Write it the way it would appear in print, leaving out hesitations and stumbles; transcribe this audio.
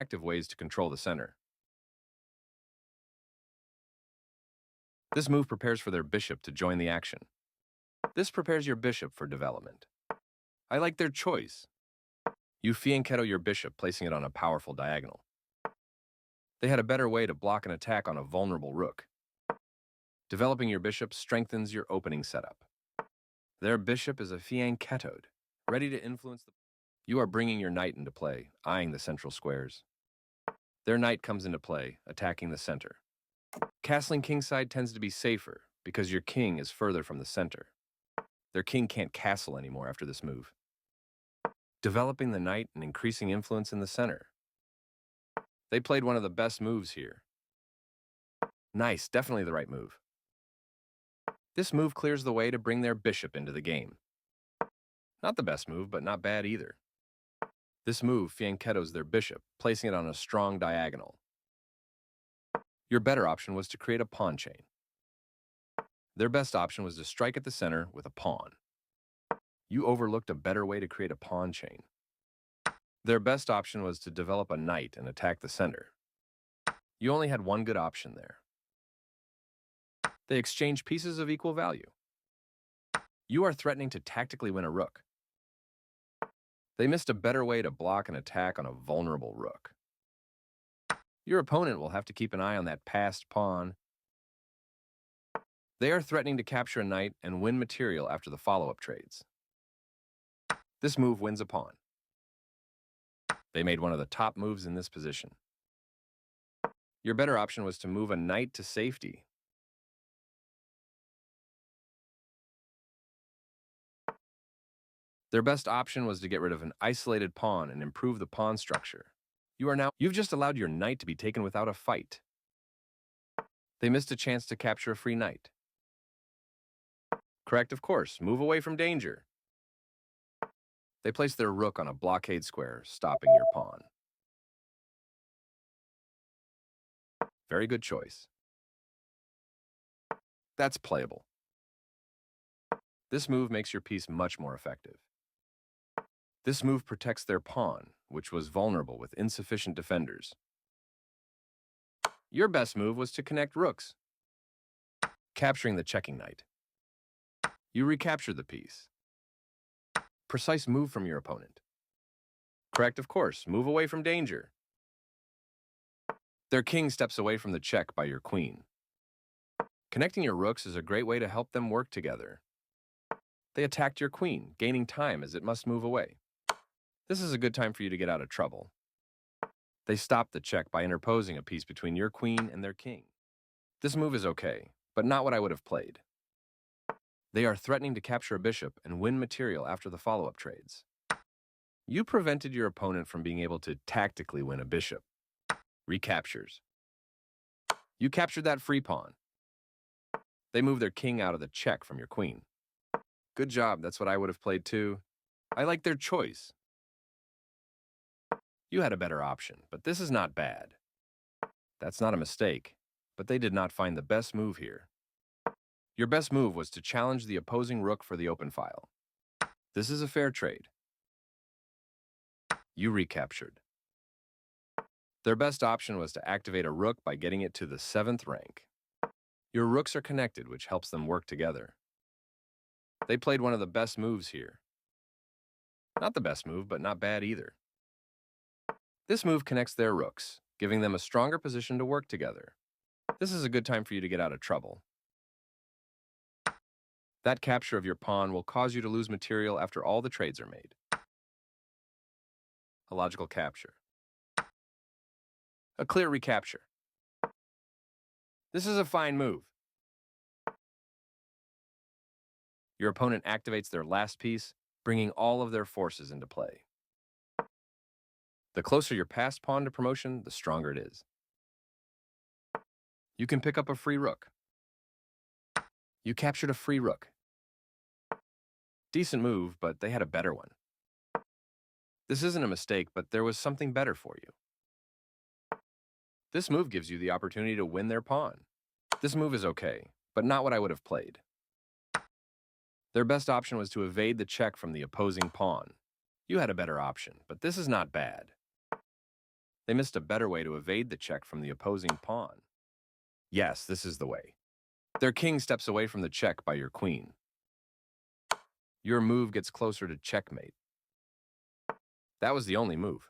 effective ways to control the center. This move prepares for their bishop to join the action. This prepares your bishop for development. I like their choice. You fianchetto your bishop, placing it on a powerful diagonal. They had a better way to block an attack on a vulnerable rook. Developing your bishop strengthens your opening setup. Their bishop is a fianchettoed, ready to influence the... You are bringing your knight into play, eyeing the central squares. Their knight comes into play, attacking the center. Castling kingside tends to be safer because your king is further from the center. Their king can't castle anymore after this move. Developing the knight and increasing influence in the center. They played one of the best moves here. Nice, definitely the right move. This move clears the way to bring their bishop into the game. Not the best move, but not bad either. This move fianchettos their bishop, placing it on a strong diagonal. Your better option was to create a pawn chain. Their best option was to strike at the center with a pawn. You overlooked a better way to create a pawn chain. Their best option was to develop a knight and attack the center. You only had one good option there. They exchanged pieces of equal value. You are threatening to tactically win a rook. They missed a better way to block an attack on a vulnerable rook. Your opponent will have to keep an eye on that passed pawn. They are threatening to capture a knight and win material after the follow-up trades. This move wins a pawn. They made one of the top moves in this position. Your better option was to move a knight to safety. Their best option was to get rid of an isolated pawn and improve the pawn structure. You've just allowed your knight to be taken without a fight. They missed a chance to capture a free knight. Correct, of course. Move away from danger. They placed their rook on a blockade square, stopping your pawn. Very good choice. That's playable. This move makes your piece much more effective. This move protects their pawn, which was vulnerable with insufficient defenders. Your best move was to connect rooks, capturing the checking knight. You recaptured the piece. Precise move from your opponent. Correct, of course. Move away from danger. Their king steps away from the check by your queen. Connecting your rooks is a great way to help them work together. They attacked your queen, gaining time as it must move away. This is a good time for you to get out of trouble. They stopped the check by interposing a piece between your queen and their king. This move is okay, but not what I would have played. They are threatening to capture a bishop and win material after the follow-up trades. You prevented your opponent from being able to tactically win a bishop. Recaptures. You captured that free pawn. They move their king out of the check from your queen. Good job, that's what I would have played too. I like their choice. You had a better option, but this is not bad. That's not a mistake, but they did not find the best move here. Your best move was to challenge the opposing rook for the open file. This is a fair trade. You recaptured. Their best option was to activate a rook by getting it to the 7th rank. Your rooks are connected, which helps them work together. They played one of the best moves here. Not the best move, but not bad either. This move connects their rooks, giving them a stronger position to work together. This is a good time for you to get out of trouble. That capture of your pawn will cause you to lose material after all the trades are made. A logical capture. A clear recapture. This is a fine move. Your opponent activates their last piece, bringing all of their forces into play. The closer your passed pawn to promotion, the stronger it is. You can pick up a free rook. You captured a free rook. Decent move, but they had a better one. This isn't a mistake, but there was something better for you. This move gives you the opportunity to win their pawn. This move is okay, but not what I would have played. Their best option was to evade the check from the opposing pawn. You had a better option, but this is not bad. They missed a better way to evade the check from the opposing pawn. Yes, this is the way. Their king steps away from the check by your queen. Your move gets closer to checkmate. That was the only move.